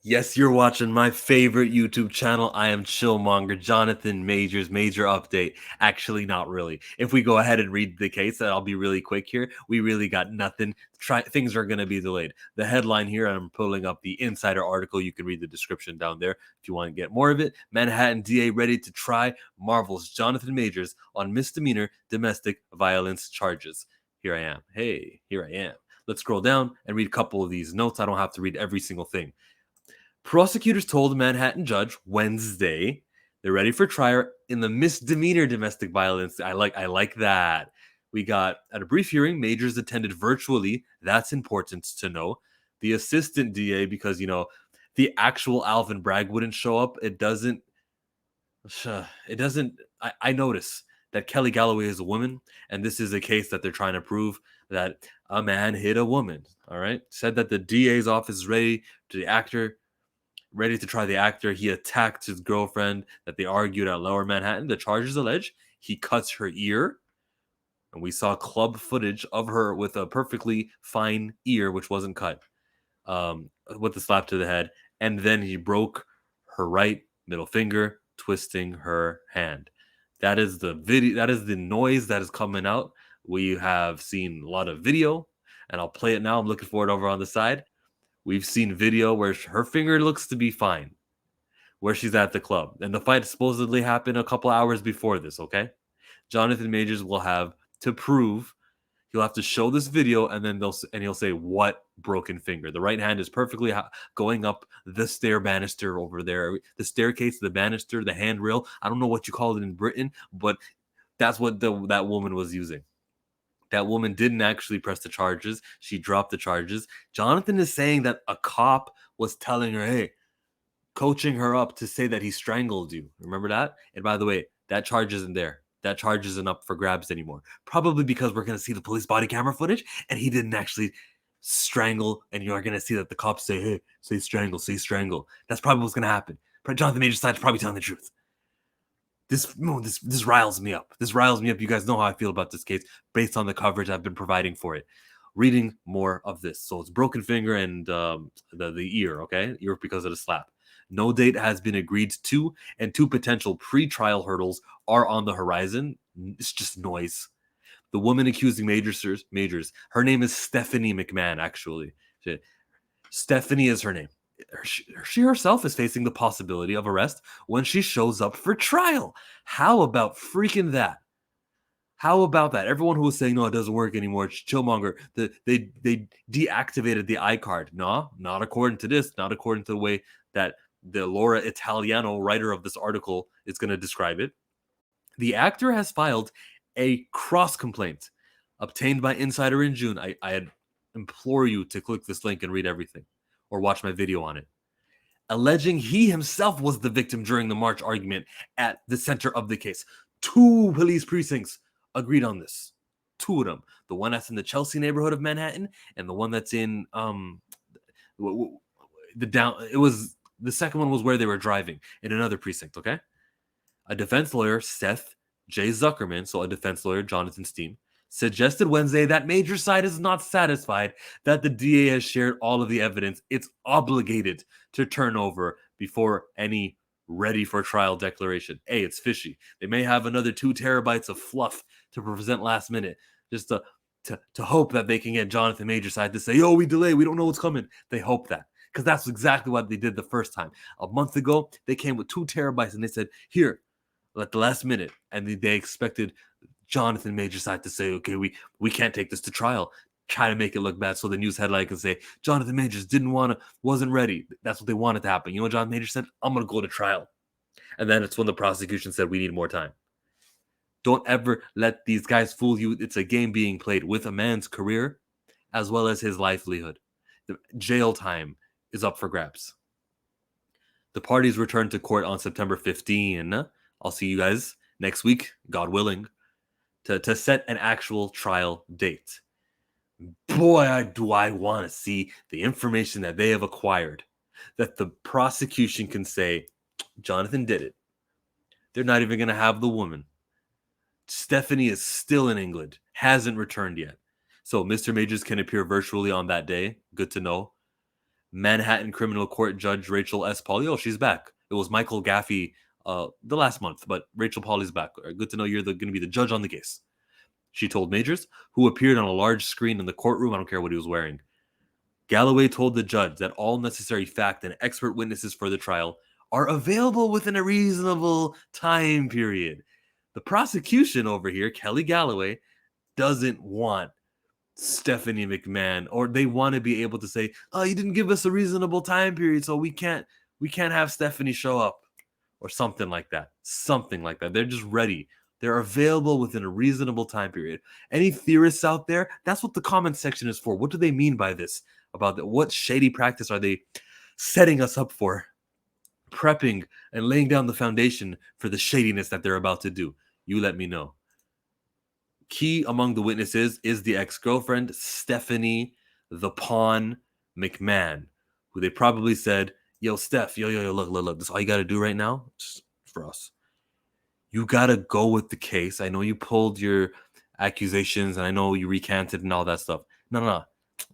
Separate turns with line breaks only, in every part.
Yes, you're watching my favorite YouTube channel. I am Chillmonger, Jonathan Majors, major update. Actually, not really. If we go ahead and read the case, that I'll be really quick here. We really got nothing. Things are going to be delayed. The headline here, I'm pulling up the Insider article. You can read the description down there if you want to get more of it. Manhattan DA ready to try Marvel's Jonathan Majors on misdemeanor domestic violence charges. Here I am. Hey, here I am. Let's scroll down and read a couple of these notes. I don't have to read every single thing. Prosecutors told a Manhattan judge Wednesday they're ready for trial in the misdemeanor domestic violence. I like that. We got at a brief hearing, Majors attended virtually. That's important to know. The assistant DA, because the actual Alvin Bragg wouldn't show up. It doesn't. It doesn't. I notice that Kelly Galloway is a woman, and this is a case that they're trying to prove that a man hit a woman. All right, said that the DA's office is ready to the actor ready to try the actor. He attacked his girlfriend that they argued at Lower Manhattan. The charges allege he cuts her ear, and we saw club footage of her with a perfectly fine ear, which wasn't cut, with the slap to the head. And then he broke her right middle finger, twisting her hand. That is the video. That is the noise that is coming out. We have seen a lot of video, and I'll play it now. I'm looking for it over on the side. We've seen video where her finger looks to be fine, where she's at the club. And the fight supposedly happened a couple hours before this, okay? Jonathan Majors will have to prove he'll have to show this video and then he'll say what broken finger. The right hand is perfectly going up the stair banister over there. The staircase, the banister, the handrail. I don't know what you call it in Britain, but that's what that woman was using. That woman didn't actually press the charges. She dropped the charges. Jonathan is saying that a cop was telling her, hey, coaching her up to say that he strangled you. Remember that? And by the way, that charge isn't there. That charge isn't up for grabs anymore. Probably because we're going to see the police body camera footage and he didn't actually strangle. And you're going to see that the cops say, hey, say strangle, say strangle. That's probably what's going to happen. Jonathan Major's side's probably telling the truth. This riles me up. This riles me up. You guys know how I feel about this case based on the coverage I've been providing for it. Reading more of this. So it's broken finger and the ear, okay? Ear because of the slap. No date has been agreed to, and two potential pre-trial hurdles are on the horizon. It's just noise. The woman accusing Majors, her name is Stephanie McMahon, actually. Stephanie is her name. She herself is facing the possibility of arrest when she shows up for trial. How about freaking that? How about that? Everyone who was saying, no, it doesn't work anymore, it's Chillmonger, they deactivated the iCard. No, not according to this, not according to the way that the Laura Italiano, writer of this article, is going to describe it. The actor has filed a cross complaint obtained by Insider in June. I implore you to click this link and read everything or watch my video on it. Alleging he himself was the victim during the March argument at the center of the case. Two police precincts agreed on this. Two of them. The one that's in the Chelsea neighborhood of Manhattan and the one that's in the down. It was the second one was where they were driving in another precinct. Okay. A defense lawyer, Seth J. Zuckerman, so a defense lawyer, Jonathan Steen, suggested Wednesday that Major's side is not satisfied that the DA has shared all of the evidence it's obligated to turn over before any ready for trial declaration. A, it's fishy. They may have another 2 terabytes of fluff to present last minute just to hope that they can get Jonathan Major's side to say, yo, we delay, we don't know what's coming. They hope that. Because that's exactly what they did the first time. A month ago, they came with 2 terabytes and they said, here, at the last minute, and they expected Jonathan Major's side to say, okay, we can't take this to trial. Try to make it look bad so the news headline can say Jonathan Majors wasn't ready. That's what they wanted to happen. You know what Jonathan Majors said? I'm gonna go to trial. And then it's when the prosecution said we need more time. Don't ever let these guys fool you. It's a game being played with a man's career as well as his livelihood. The jail time is up for grabs. The parties return to court on September 15. I'll see you guys next week, God willing, to set an actual trial date. Boy, do I want to see the information that they have acquired that the prosecution can say, Jonathan did it. They're not even going to have the woman. Stephanie is still in England, hasn't returned yet. So Mr. Majors can appear virtually on that day. Good to know. Manhattan Criminal Court Judge Rachel S. Pauli. Oh, she's back. It was Michael Gaffey the last month, but Rachel Pauli's back. Good to know you're going to be the judge on the case. She told Majors, who appeared on a large screen in the courtroom. I don't care what he was wearing. Galloway told the judge that all necessary fact and expert witnesses for the trial are available within a reasonable time period. The prosecution over here, Kelly Galloway, doesn't want Stephanie McMahon, or they want to be able to say, "Oh, you didn't give us a reasonable time period, so we can't have Stephanie show up," or something like that. Something like that. They're just ready. They're available within a reasonable time period. Any theorists out there? That's what the comment section is for. What do they mean by this? About what shady practice are they setting us up for? Prepping and laying down the foundation for the shadiness that they're about to do. You let me know. Key among the witnesses is the ex-girlfriend, Stephanie the Pawn McMahon, who they probably said, "Yo, Steph, yo, look, this is all you got to do right now, just for us. You got to go with the case. I know you pulled your accusations, and I know you recanted and all that stuff. No.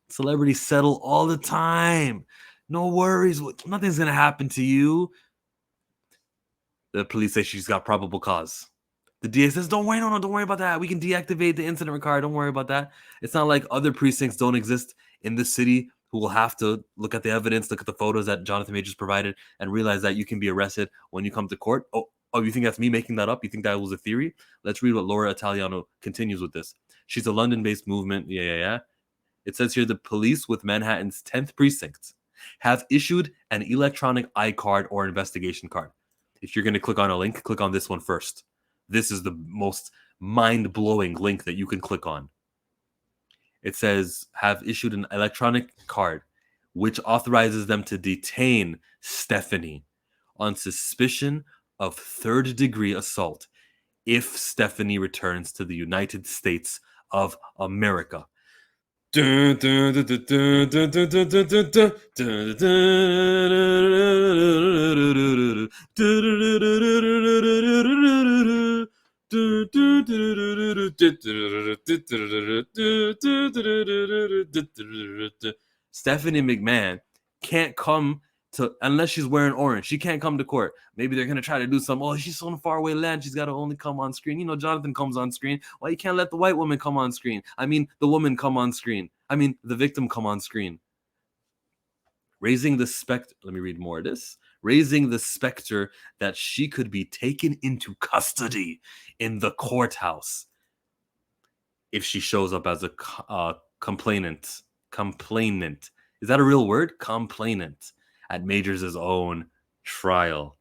Celebrities settle all the time. No worries. Nothing's going to happen to you." The police say she's got probable cause. The DA says, don't worry about that. We can deactivate the incident record. Don't worry about that. It's not like other precincts don't exist in the city who will have to look at the evidence, look at the photos that Jonathan Majors provided, and realize that you can be arrested when you come to court. Oh, you think that's me making that up? You think that was a theory? Let's read what Laura Italiano continues with this. She's a London-based movement. Yeah. It says here the police with Manhattan's 10th precinct have issued an electronic iCard or investigation card. If you're going to click on a link, click on this one first. This is the most mind-blowing link that you can click on. It says, have issued an electronic card which authorizes them to detain Stephanie on suspicion of third-degree assault if Stephanie returns to the United States of America. Stephanie McMahon can't come to, unless she's wearing orange. She can't come to court. Maybe they're gonna try to do some. Oh, she's on a faraway land. She's got to only come on screen. You know, Jonathan comes on screen. Why you can't let the white woman come on screen? I mean, the woman come on screen. I mean, the victim come on screen. Raising the specter. Let me read more of this. Raising the specter that she could be taken into custody in the courthouse if she shows up as a complainant. Complainant. Is that a real word? Complainant at Majors' own trial.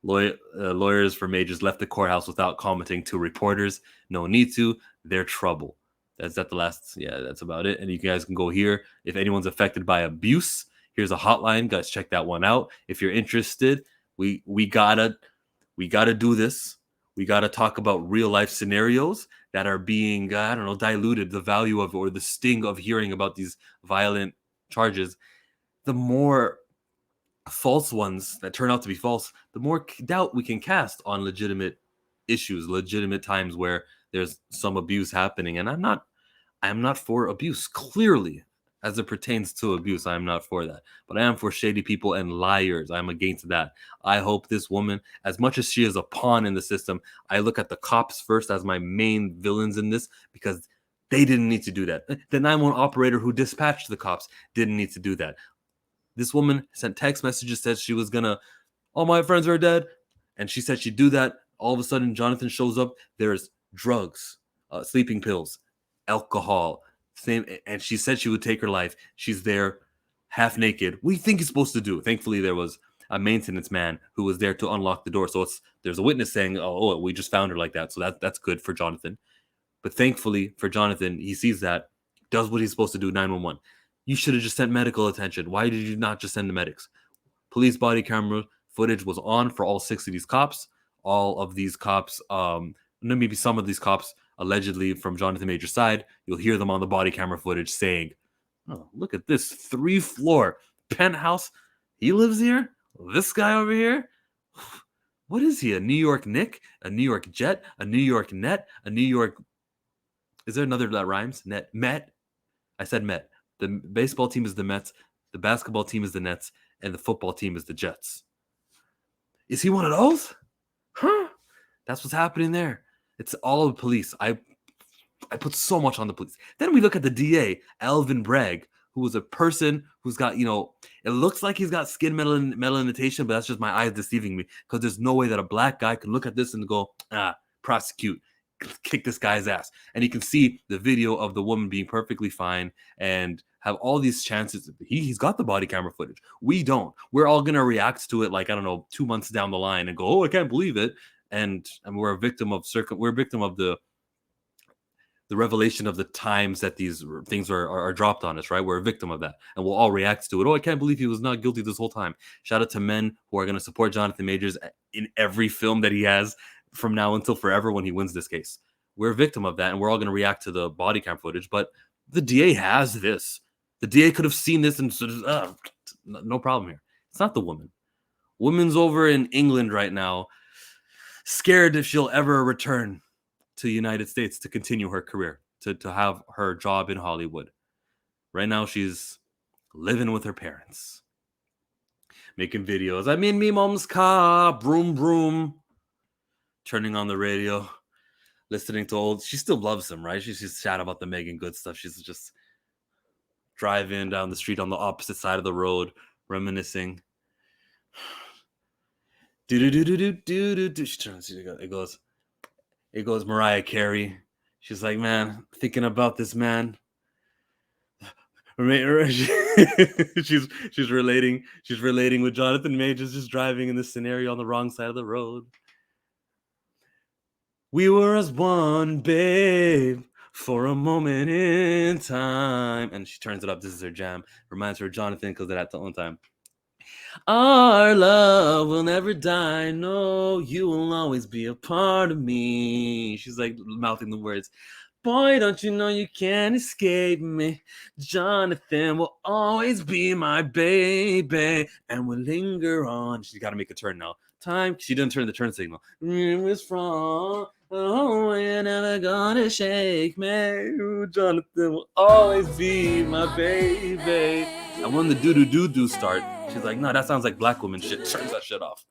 Lawyers for Majors left the courthouse without commenting to reporters. No need to. They're trouble. That's at the last. Yeah, that's about it. And you guys can go here. If anyone's affected by abuse, here's a hotline. Guys, check that one out. If you're interested, we gotta do this. We gotta talk about real life scenarios that are being, diluted. The value of, or the sting of hearing about these violent charges. The more false ones that turn out to be false, the more doubt we can cast on legitimate issues, legitimate times where there's some abuse happening. And I'm not for abuse. Clearly, as it pertains to abuse, I'm not for that. But I am for shady people and liars. I'm against that. I hope this woman, as much as she is a pawn in the system, I look at the cops first as my main villains in this, because they didn't need to do that. The 911 operator who dispatched the cops didn't need to do that. This woman sent text messages, said she was gonna, all my friends are dead. And she said she'd do that. All of a sudden, Jonathan shows up. There's drugs, sleeping pills, alcohol, and she said she would take her life. She's there half naked. What do you think he's supposed to do? Thankfully, there was a maintenance man who was there to unlock the door. So there's a witness saying, oh, we just found her like that. So that's good for Jonathan. But thankfully for Jonathan, he sees that, does what he's supposed to do, 911. You should have just sent medical attention. Why did you not just send the medics? Police body camera footage was on for all 6 of these cops. All of these cops, maybe some of these cops, allegedly from Jonathan Major's side, you'll hear them on the body camera footage saying, oh, look at this 3-floor penthouse. He lives here? This guy over here? What is he? A New York Knick? A New York Jet? A New York Net? A New York... Is there another that rhymes? Met? I said Met. The baseball team is the Mets. The basketball team is the Nets, and the football team is the Jets. Is he one of those? Huh? That's what's happening there. It's all of the police. I put so much on the police. Then we look at the DA, Alvin Bragg, who was a person who's got, it looks like he's got skin melanotation, but that's just my eyes deceiving me, because there's no way that a black guy can look at this and go, prosecute, kick this guy's ass. And you can see the video of the woman being perfectly fine and have all these chances. He's got the body camera footage. We don't. We're all going to react to it like, I don't know, 2 months down the line and go, oh, I can't believe it. And we're a victim of the revelation of the times that these things are dropped on us, right? We're a victim of that. And we'll all react to it. Oh, I can't believe he was not guilty this whole time. Shout out to men who are going to support Jonathan Majors in every film that he has from now until forever when he wins this case. We're a victim of that, and we're all going to react to the body cam footage. But the DA has this. The DA could have seen this and said, no problem here. It's not the woman. Woman's over in England right now, scared if she'll ever return to the United States to continue her career, to have her job in Hollywood. Right now, she's living with her parents, making videos. I'm in me mom's car, broom, broom, turning on the radio, listening to old. She still loves him, right? She's chat about the Megan Good stuff. She's just driving down the street on the opposite side of the road, reminiscing. Do. She turns. It goes Mariah Carey. She's like, man, thinking about this man. she's relating with Jonathan Majors, just driving in this scenario on the wrong side of the road. We were as one, babe, for a moment in time. And she turns it up. This is her jam. Reminds her of Jonathan because of that the whole time. Our love will never die. No, you will always be a part of me. She's like mouthing the words. Boy, don't you know you can't escape me. Jonathan will always be my baby and will linger on. She's got to make a turn now. Time. She didn't turn the turn signal. Was from. Oh, you're never gonna shake me. Jonathan will always be my baby. And when the do start, she's like, no, that sounds like black woman shit. Turns that shit off.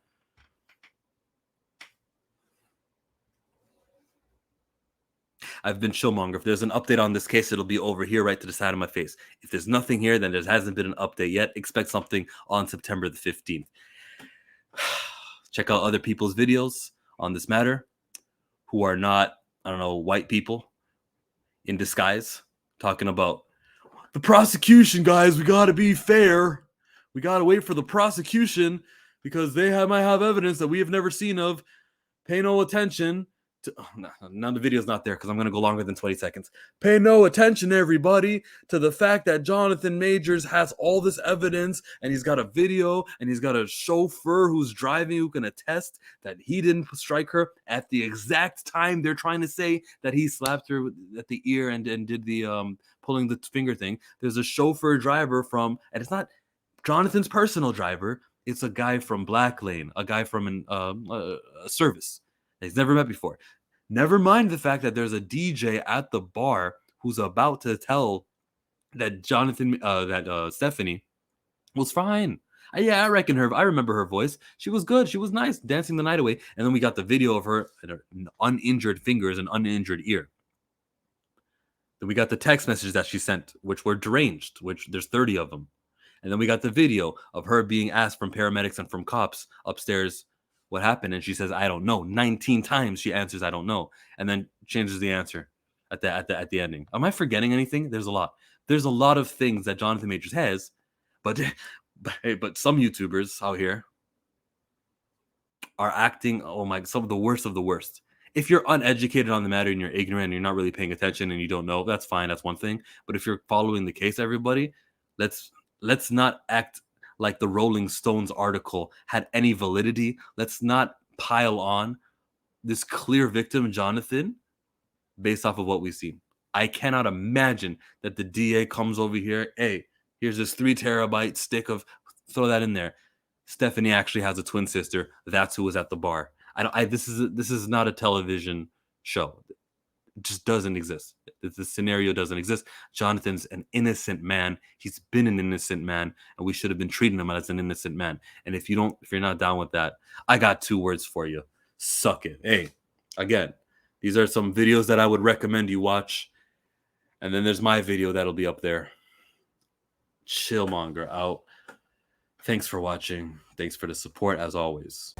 I've been Chillmonger. If there's an update on this case, it'll be over here right to the side of my face. If there's nothing here, then there hasn't been an update yet. Expect something on September the 15th. Check out other people's videos on this matter who are not, I don't know, white people in disguise talking about the prosecution, guys. We got to be fair. We got to wait for the prosecution because they might have evidence that we have never seen of. Pay no attention. Now the video's not there because I'm going to go longer than 20 seconds. Pay no attention, everybody, to the fact that Jonathan Majors has all this evidence and he's got a video and he's got a chauffeur who's driving who can attest that he didn't strike her at the exact time they're trying to say that he slapped her at the ear and did the pulling the finger thing. There's a chauffeur driver and it's not Jonathan's personal driver. It's a guy from Black Lane, a guy from a service he's never met before. Never mind the fact that there's a DJ at the bar who's about to tell that Stephanie was fine. I reckon her. I remember her voice. She was good. She was nice, dancing the night away. And then we got the video of her uninjured fingers and uninjured ear. Then we got the text messages that she sent, which were deranged, which there's 30 of them. And then we got the video of her being asked from paramedics and from cops upstairs what happened, and she says, I don't know. 19 times she answers, I don't know, and then changes the answer at the ending. Am I forgetting anything? There's a lot of things that Jonathan Majors has, but some YouTubers out here are acting, some of the worst of the worst. If you're uneducated on the matter and you're ignorant and you're not really paying attention and you don't know, that's fine. That's one thing. But if you're following the case, everybody, let's not act like the Rolling Stones article had any validity. Let's not pile on this clear victim, Jonathan, based off of what we've seen. I cannot imagine that the DA comes over here. Hey, here's this 3 terabyte stick of, throw that in there. Stephanie actually has a twin sister. That's who was at the bar. This is not a television show. just doesn't exist. The scenario doesn't exist. Jonathan's an innocent man. He's been an innocent man, and we should have been treating him as an innocent man. And if you're not down with that, I got 2 words for you: suck it. Hey, again, these are some videos that I would recommend you watch, and then there's my video that'll be up there. Chillmonger out. Thanks for watching. Thanks for the support as always.